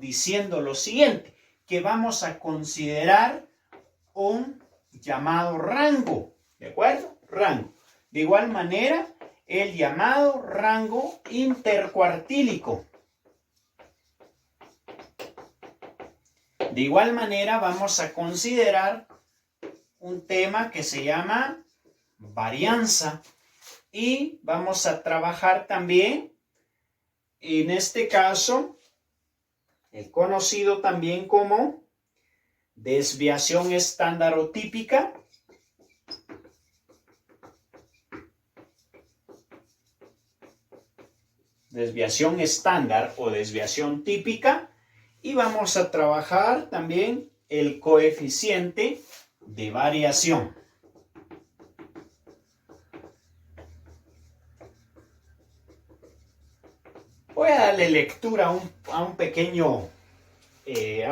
diciendo lo siguiente, que vamos a considerar un llamado rango, ¿de acuerdo? Rango. De igual manera, el llamado rango intercuartílico. De igual manera, vamos a considerar un tema que se llama varianza y vamos a trabajar también, en este caso, el conocido también como desviación estándar o típica. Desviación estándar o desviación típica. Y vamos a trabajar también el coeficiente de variación. Voy a darle lectura a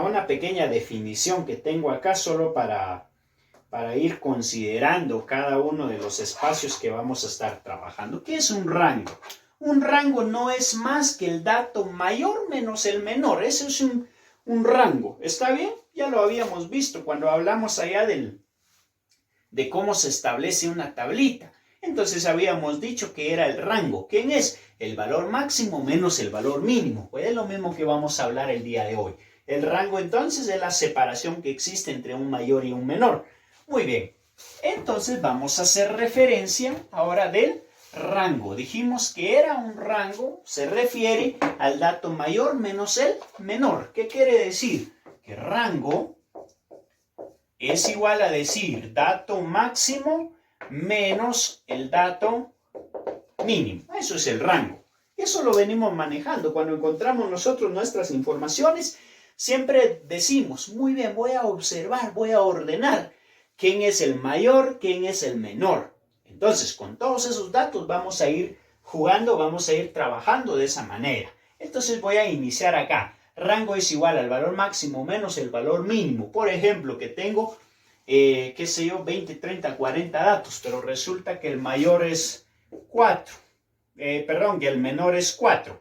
una pequeña definición que tengo acá solo para ir considerando cada uno de los espacios que vamos a estar trabajando. ¿Qué es un rango? Un rango no es más que el dato mayor menos el menor. Eso es un rango. ¿Está bien? Ya lo habíamos visto cuando hablamos allá de cómo se establece una tablita. Entonces habíamos dicho que era el rango. ¿Quién es? El valor máximo menos el valor mínimo. Pues es lo mismo que vamos a hablar el día de hoy. El rango entonces es la separación que existe entre un mayor y un menor. Muy bien. Entonces vamos a hacer referencia ahora del rango. Dijimos que era un rango, se refiere al dato mayor menos el menor. ¿Qué quiere decir? Que rango es igual a decir dato máximo menos el dato mínimo. Eso es el rango. Eso lo venimos manejando. Cuando encontramos nosotros nuestras informaciones, siempre decimos, muy bien, voy a observar, voy a ordenar quién es el mayor, quién es el menor. Entonces, con todos esos datos vamos a ir jugando, vamos a ir trabajando de esa manera. Entonces voy a iniciar acá. Rango es igual al valor máximo menos el valor mínimo. Por ejemplo, que tengo, qué sé yo, 20, 30, 40 datos, pero resulta que el mayor es 4. Que el menor es 4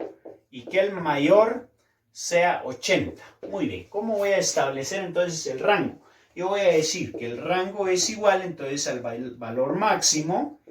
y que el mayor sea 80. Muy bien, ¿cómo voy a establecer entonces el rango? Yo voy a decir que el rango es igual entonces al valor máximo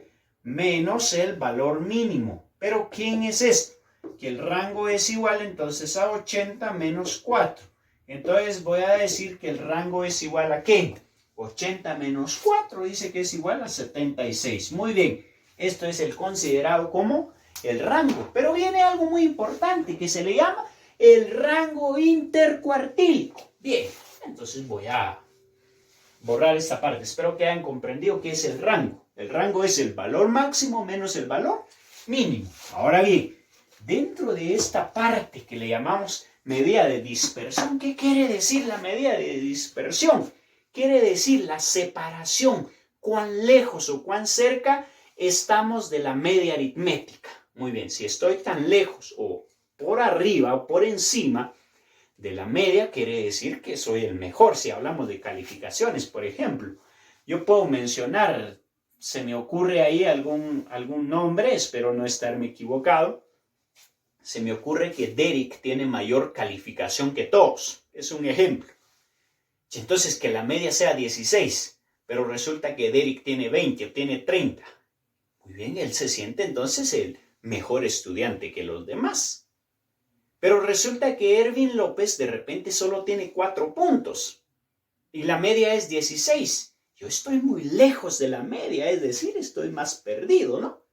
menos el valor mínimo. ¿Pero quién es esto? Que el rango es igual entonces a 80 menos 4. Entonces voy a decir que el rango es igual a ¿qué? 80 menos 4 dice que es igual a 76. Muy bien, esto es el considerado como el rango. Pero viene algo muy importante que se le llama el rango intercuartílico. Bien, entonces voy a borrar esta parte. Espero que hayan comprendido qué es el rango. El rango es el valor máximo menos el valor mínimo. Ahora bien, dentro de esta parte que le llamamos medida de dispersión, ¿qué quiere decir la medida de dispersión? Quiere decir la separación, cuán lejos o cuán cerca estamos de la media aritmética. Muy bien, si estoy tan lejos o por arriba o por encima de la media, quiere decir que soy el mejor. Si hablamos de calificaciones, por ejemplo, yo puedo mencionar, se me ocurre ahí algún nombre, espero no estarme equivocado. Se me ocurre que Derek tiene mayor calificación que todos. Es un ejemplo. Entonces, que la media sea 16, pero resulta que Derek tiene 20 o tiene 30. Muy bien, él se siente entonces el mejor estudiante que los demás. Pero resulta que Ervin López de repente solo tiene 4 puntos y la media es 16. Yo estoy muy lejos de la media, es decir, estoy más perdido, ¿no?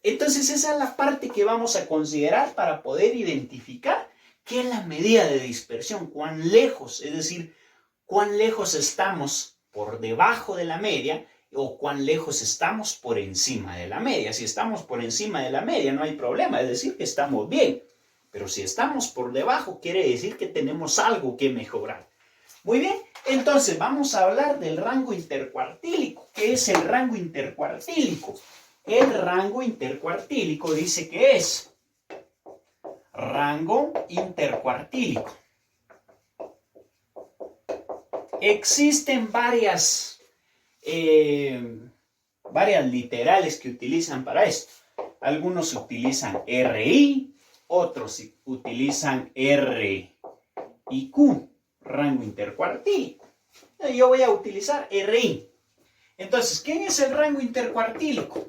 Entonces esa es la parte que vamos a considerar para poder identificar qué es la medida de dispersión, cuán lejos, es decir, cuán lejos estamos por debajo de la media o cuán lejos estamos por encima de la media. Si estamos por encima de la media no hay problema, es decir, que estamos bien. Pero si estamos por debajo, quiere decir que tenemos algo que mejorar. Muy bien, entonces vamos a hablar del rango intercuartílico. ¿Qué es el rango intercuartílico? El rango intercuartílico dice que es rango intercuartílico. Existen varias literales que utilizan para esto. Algunos utilizan RI, otros utilizan RI y Q, rango intercuartílico. Yo voy a utilizar RI. Entonces, ¿quién es el rango intercuartílico?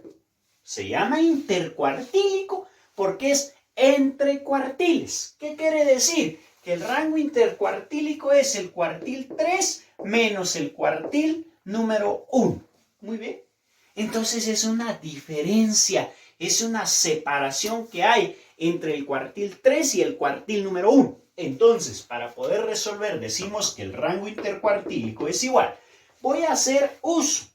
Se llama intercuartílico porque es entre cuartiles. ¿Qué quiere decir? Que el rango intercuartílico es el cuartil 3 menos el cuartil número 1. Muy bien. Entonces es una diferencia, es una separación que hay entre el cuartil 3 y el cuartil número 1. Entonces, para poder resolver, decimos que el rango intercuartílico es igual. Voy a hacer uso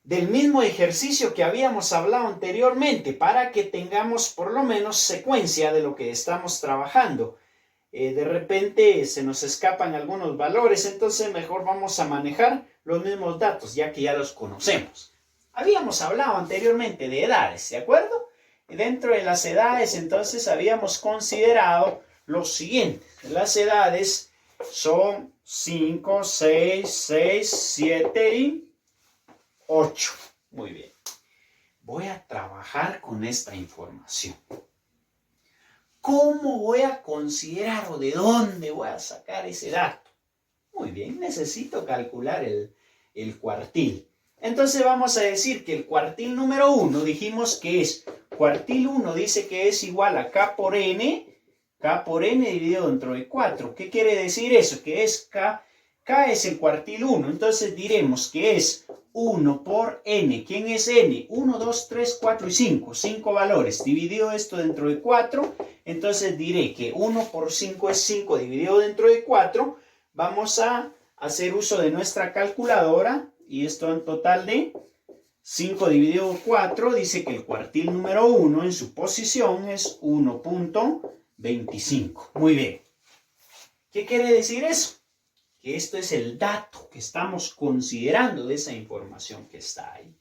del mismo ejercicio que habíamos hablado anteriormente para que tengamos por lo menos secuencia de lo que estamos trabajando. De repente se nos escapan algunos valores, entonces mejor vamos a manejar los mismos datos ya que ya los conocemos. Habíamos hablado anteriormente de edades, ¿de acuerdo? Dentro de las edades entonces habíamos considerado lo siguiente. Las edades son 5, 6, 7 y 8. Muy bien. Voy a trabajar con esta información. ¿Cómo voy a considerar o de dónde voy a sacar ese dato? Muy bien, necesito calcular el cuartil. Entonces vamos a decir que el cuartil número 1 dijimos que es, cuartil 1 dice que es igual a K por N dividido entre 4. ¿Qué quiere decir eso? Que es K es el cuartil 1, entonces diremos que es 1 por N. ¿Quién es N? 1, 2, 3, 4 y 5. 5 valores. Dividido esto dentro de 4, entonces diré que 1 por 5 es 5 dividido dentro de 4. Vamos a hacer uso de nuestra calculadora y esto en total de 5 dividido 4 dice que el cuartil número 1 en su posición es 1.25. Muy bien. ¿Qué quiere decir eso? Que esto es el dato que estamos considerando de esa información que está ahí.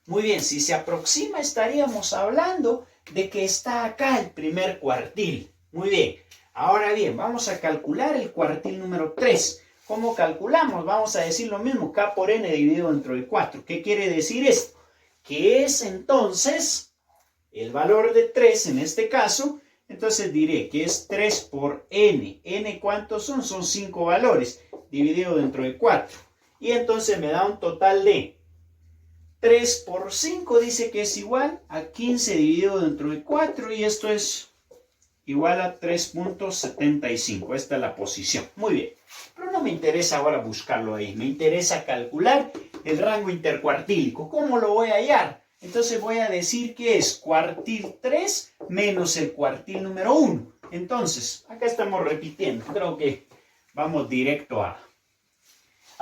Muy bien, si se aproxima estaríamos hablando de que está acá el primer cuartil. Muy bien, ahora bien, vamos a calcular el cuartil número 3. ¿Cómo calculamos? Vamos a decir lo mismo, K por N dividido entre 4. ¿Qué quiere decir esto? Que es entonces el valor de 3 en este caso. Entonces diré que es 3 por N. ¿N cuántos son? Son 5 valores dividido dentro de 4. Y entonces me da un total de 3 por 5 dice que es igual a 15 dividido dentro de 4 y esto es igual a 3.75. Esta es la posición. Muy bien. Pero no me interesa ahora buscarlo ahí. Me interesa calcular el rango intercuartílico. ¿Cómo lo voy a hallar? Entonces voy a decir que es cuartil 3 menos el cuartil número 1. Entonces, acá estamos repitiendo. Creo que vamos directo a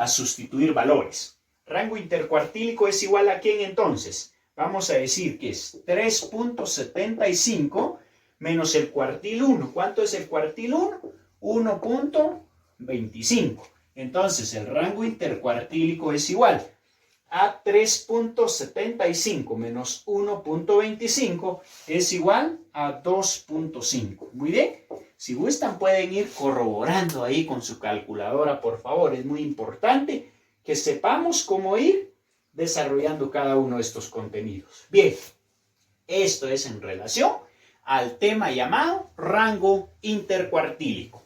sustituir valores. Rango intercuartílico es igual a ¿quién entonces? Vamos a decir que es 3.75 menos el cuartil 1. ¿Cuánto es el cuartil 1? 1.25. Entonces, el rango intercuartílico es igual a 3.75 menos 1.25 es igual a 2.5. Muy bien. Si gustan pueden ir corroborando ahí con su calculadora, por favor. Es muy importante que sepamos cómo ir desarrollando cada uno de estos contenidos. Bien, esto es en relación al tema llamado rango intercuartílico.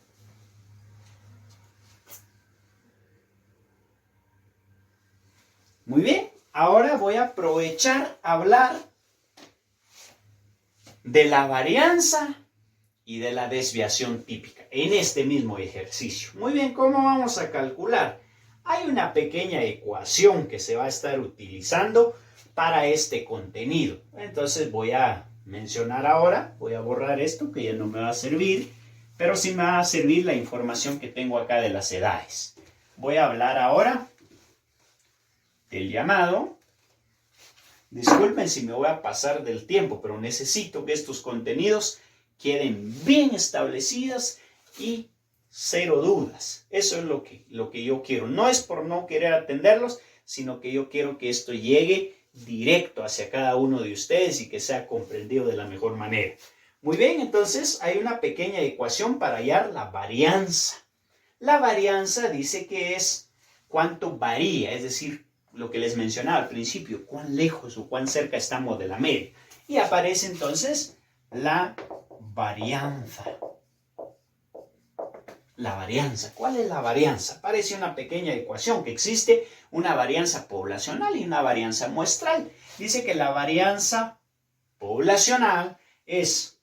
Muy bien, ahora voy a aprovechar a hablar de la varianza y de la desviación típica en este mismo ejercicio. Muy bien, ¿cómo vamos a calcular? Hay una pequeña ecuación que se va a estar utilizando para este contenido. Entonces voy a mencionar ahora, voy a borrar esto que ya no me va a servir, pero sí me va a servir la información que tengo acá de las edades. Voy a hablar ahora del llamado. Disculpen si me voy a pasar del tiempo, pero necesito que estos contenidos queden bien establecidas y cero dudas. Eso es lo que yo quiero. No es por no querer atenderlos, sino que yo quiero que esto llegue directo hacia cada uno de ustedes y que sea comprendido de la mejor manera. Muy bien, entonces hay una pequeña ecuación para hallar la varianza. La varianza dice que es cuánto varía, es decir, lo que les mencionaba al principio, cuán lejos o cuán cerca estamos de la media. Y aparece entonces la varianza. la varianza. ¿Cuál es la varianza? Parece una pequeña ecuación que existe una varianza poblacional y una varianza muestral. Dice que la varianza poblacional es,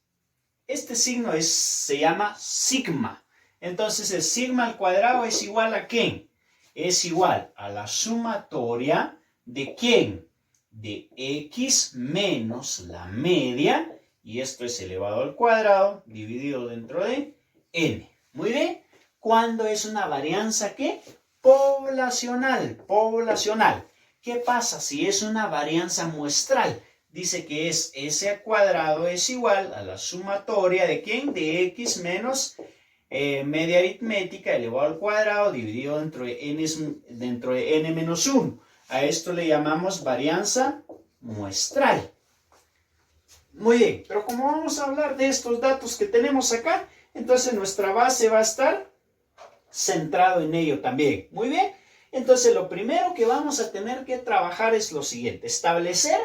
este signo se llama sigma. Entonces el sigma al cuadrado es igual a ¿quién? Es igual a la sumatoria de ¿quién? De x menos la media, y esto es elevado al cuadrado, dividido dentro de n. Muy bien. ¿Cuándo es una varianza qué? Poblacional, poblacional. ¿Qué pasa si es una varianza muestral? Dice que es s al cuadrado es igual a la sumatoria de ¿quién? De x menos media aritmética elevado al cuadrado dividido dentro de n menos 1. A esto le llamamos varianza muestral. Muy bien, pero como vamos a hablar de estos datos que tenemos acá, entonces nuestra base va a estar centrado en ello también. Muy bien, entonces lo primero que vamos a tener que trabajar es lo siguiente: establecer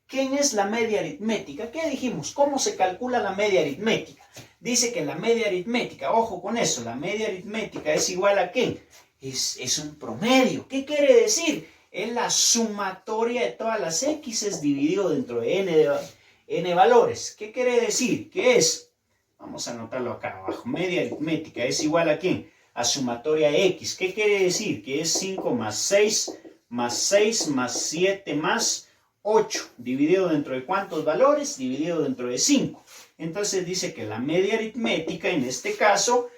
quién es la media aritmética. ¿Qué dijimos? ¿Cómo se calcula la media aritmética? Dice que la media aritmética, ojo con eso, la media aritmética es igual a ¿qué? Es un promedio. ¿Qué quiere decir? Es la sumatoria de todas las x dividido dentro de n valores. ¿Qué quiere decir? ¿Qué es? Vamos a anotarlo acá abajo. Media aritmética es igual a ¿quién? A sumatoria de x. ¿Qué quiere decir? Que es 5 más 6 más 6 más 7 más 8. ¿Dividido dentro de cuántos valores? Dividido dentro de 5. Entonces dice que la media aritmética en este caso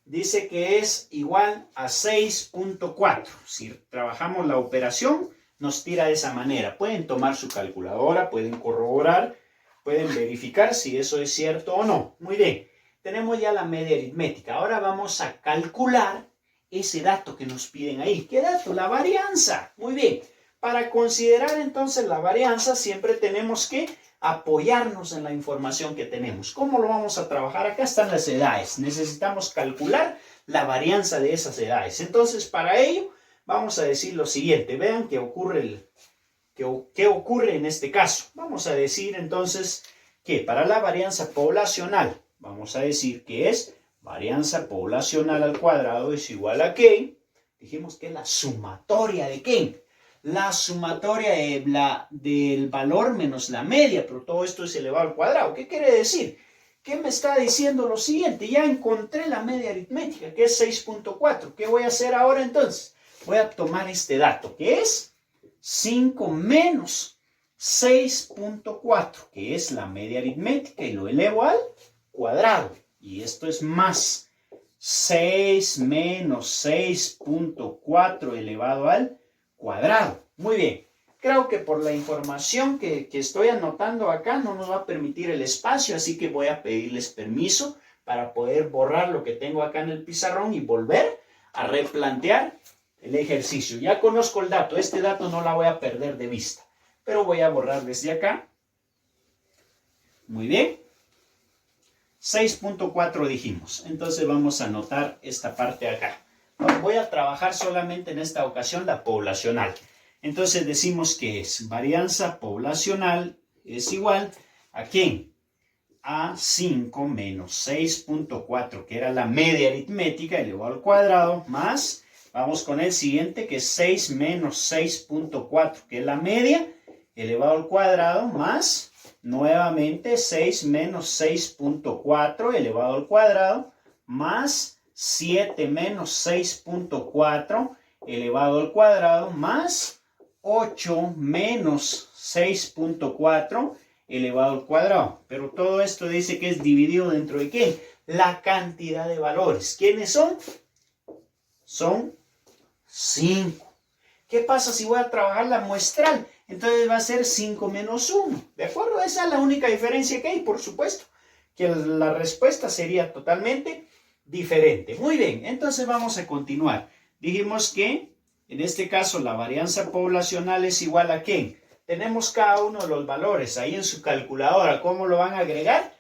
dice que es igual a 6.4. Si trabajamos la operación, nos tira de esa manera. Pueden tomar su calculadora, pueden corroborar, pueden verificar si eso es cierto o no. Muy bien, tenemos ya la media aritmética. Ahora vamos a calcular ese dato que nos piden ahí. ¿Qué dato? La varianza. Muy bien. Para considerar entonces la varianza, siempre tenemos que apoyarnos en la información que tenemos. ¿Cómo lo vamos a trabajar? Acá están las edades. Necesitamos calcular la varianza de esas edades. Entonces, para ello, vamos a decir lo siguiente. Vean qué ocurre en este caso. Vamos a decir entonces que para la varianza poblacional, vamos a decir que es varianza poblacional al cuadrado es igual a ¿qué? Dijimos que es la sumatoria de ¿qué? La sumatoria del valor menos la media, pero todo esto es elevado al cuadrado. ¿Qué quiere decir? ¿Qué me está diciendo lo siguiente? Ya encontré la media aritmética, que es 6.4. ¿Qué voy a hacer ahora entonces? Voy a tomar este dato, que es 5 menos 6.4, que es la media aritmética, y lo elevo al cuadrado. Y esto es más 6 menos 6.4 elevado al cuadrado. Muy bien. Creo que por la información que estoy anotando acá no nos va a permitir el espacio, así que voy a pedirles permiso para poder borrar lo que tengo acá en el pizarrón y volver a replantear el ejercicio. Ya conozco el dato, este dato no la voy a perder de vista, pero voy a borrar desde acá. Muy bien. 6.4 dijimos, entonces vamos a anotar esta parte acá. Voy a trabajar solamente en esta ocasión la poblacional. Entonces decimos que es varianza poblacional es igual a ¿quién? A 5 menos 6.4, que era la media aritmética elevado al cuadrado, más, vamos con el siguiente, que es 6 menos 6.4, que es la media elevado al cuadrado, más, nuevamente 6 menos 6.4 elevado al cuadrado, más 7 menos 6.4 elevado al cuadrado, más 8 menos 6.4 elevado al cuadrado. Pero todo esto dice que es dividido dentro de ¿qué? La cantidad de valores. ¿Quiénes son? Son 5. ¿Qué pasa si voy a trabajar la muestral? Entonces va a ser 5 menos 1. ¿De acuerdo? Esa es la única diferencia que hay, por supuesto. Que la respuesta sería totalmente diferente. Muy bien, entonces vamos a continuar. Dijimos que en este caso la varianza poblacional es igual a ¿qué? Tenemos cada uno de los valores ahí en su calculadora. ¿Cómo lo van a agregar?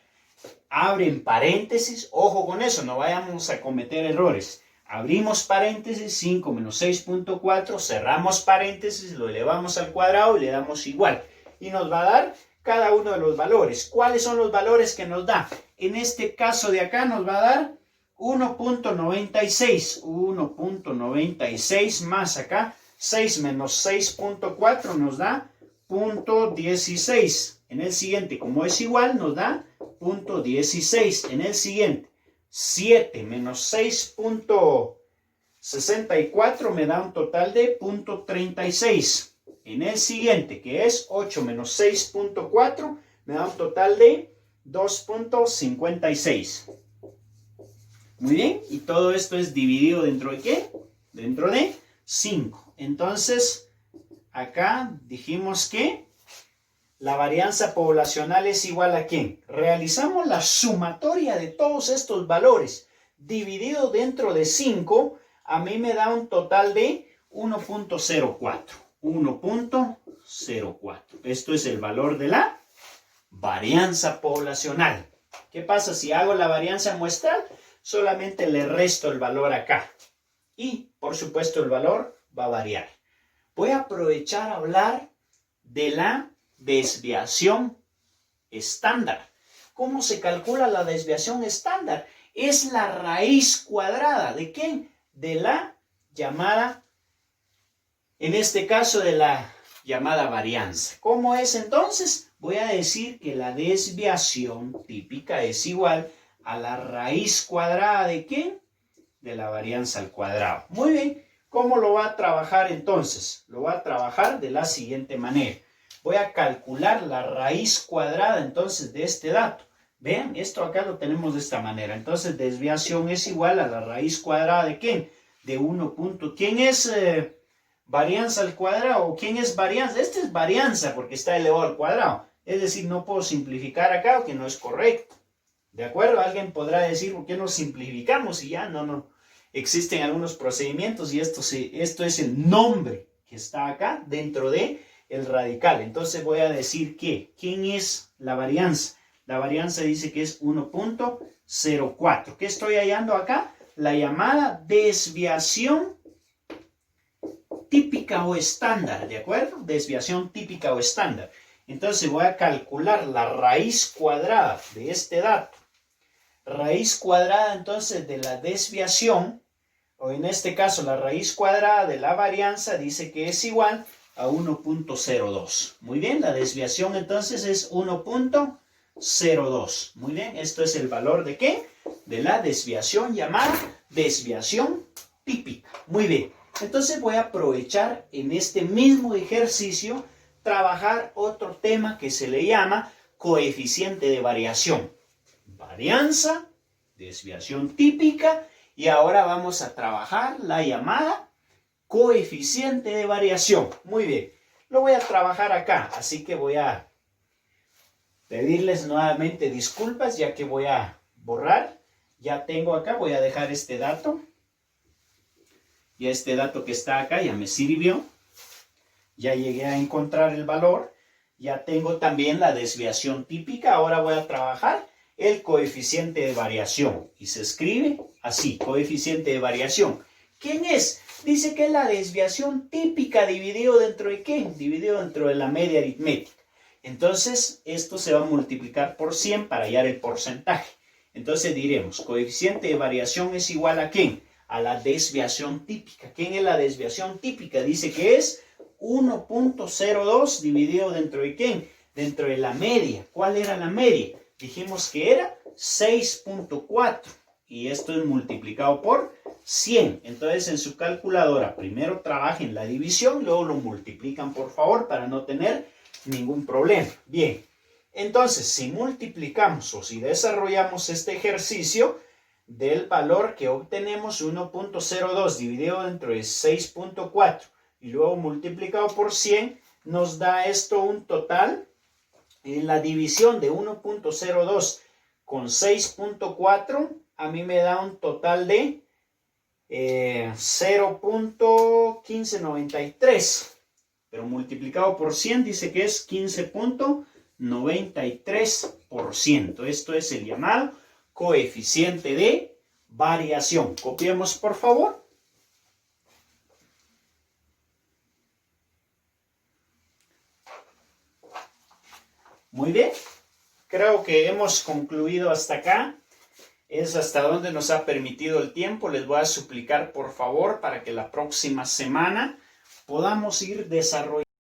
Abren paréntesis. Ojo con eso, no vayamos a cometer errores. Abrimos paréntesis, 5 menos 6.4, cerramos paréntesis, lo elevamos al cuadrado y le damos igual. Y nos va a dar cada uno de los valores. ¿Cuáles son los valores que nos da? En este caso de acá nos va a dar 1.96. 1.96 más acá. 6 menos 6.4 nos da 0.16. En el siguiente, como es igual, nos da 0.16. En el siguiente, 7 menos 6.64 me da un total de 0.36. En el siguiente, que es 8 menos 6.4, me da un total de 2.56. Muy bien, y todo esto es dividido dentro de ¿qué? Dentro de 5. Entonces, acá dijimos que la varianza poblacional es igual a ¿quién? Realizamos la sumatoria de todos estos valores dividido dentro de 5, a mí me da un total de 1.04. 1.04. Esto es el valor de la varianza poblacional. ¿Qué pasa si hago la varianza muestral? Solamente le resto el valor acá. Y, por supuesto, el valor va a variar. Voy a aprovechar a hablar de la desviación estándar. ¿Cómo se calcula la desviación estándar? Es la raíz cuadrada. ¿De qué? De la llamada, en este caso, de la llamada varianza. ¿Cómo es entonces? Voy a decir que la desviación típica es igual a la raíz cuadrada ¿de qué? De la varianza al cuadrado. Muy bien. ¿Cómo lo va a trabajar entonces? Lo va a trabajar de la siguiente manera. Voy a calcular la raíz cuadrada entonces de este dato. Vean, esto acá lo tenemos de esta manera. Entonces, desviación es igual a la raíz cuadrada ¿de quién? De 1. ¿Quién es varianza al cuadrado? ¿Quién es varianza? Este es varianza porque está elevado al cuadrado. Es decir, no puedo simplificar acá, que no es correcto. ¿De acuerdo? Alguien podrá decir, ¿por qué no simplificamos? Y ya, no. Existen algunos procedimientos y esto es el nombre que está acá dentro de el radical. Entonces voy a decir que, ¿quién es la varianza? La varianza dice que es 1.04. ¿Qué estoy hallando acá? La llamada desviación típica o estándar, ¿de acuerdo? Desviación típica o estándar. Entonces voy a calcular la raíz cuadrada de este dato. Raíz cuadrada entonces de la desviación, o en este caso la raíz cuadrada de la varianza, dice que es igual a 1.02. Muy bien, la desviación entonces es 1.02. Muy bien, esto es el valor ¿de qué? De la desviación llamada desviación típica. Muy bien, entonces voy a aprovechar en este mismo ejercicio trabajar otro tema que se le llama coeficiente de variación. Varianza, desviación típica, y ahora vamos a trabajar la llamada coeficiente de variación. Muy bien, lo voy a trabajar acá, así que voy a pedirles nuevamente disculpas ya que voy a borrar. Ya tengo acá, voy a dejar este dato. Y este dato que está acá ya me sirvió. Ya llegué a encontrar el valor. Ya tengo también la desviación típica. Ahora voy a trabajar el coeficiente de variación. Y se escribe así, coeficiente de variación. ¿Quién es? Dice que es la desviación típica dividido dentro de ¿qué? Dividido dentro de la media aritmética. Entonces, esto se va a multiplicar por 100 para hallar el porcentaje. Entonces diremos, coeficiente de variación es igual a ¿quién? A la desviación típica. ¿Quién es la desviación típica? Dice que es 1.02 dividido dentro de ¿quién? Dentro de la media. ¿Cuál era la media? Dijimos que era 6.4. Y esto es multiplicado por 100. Entonces, en su calculadora, primero trabajen la división, luego lo multiplican, por favor, para no tener ningún problema. Bien, entonces, si multiplicamos o si desarrollamos este ejercicio del valor que obtenemos, 1.02 dividido dentro de 6.4 y luego multiplicado por 100, nos da esto un total. En la división de 1.02 con 6.4, a mí me da un total de 0.1593. Pero multiplicado por 100 dice que es 15.93%. Esto es el llamado coeficiente de variación. Copiemos, por favor. Muy bien. Creo que hemos concluido hasta acá. Es hasta donde nos ha permitido el tiempo. Les voy a suplicar por favor para que la próxima semana podamos ir desarrollando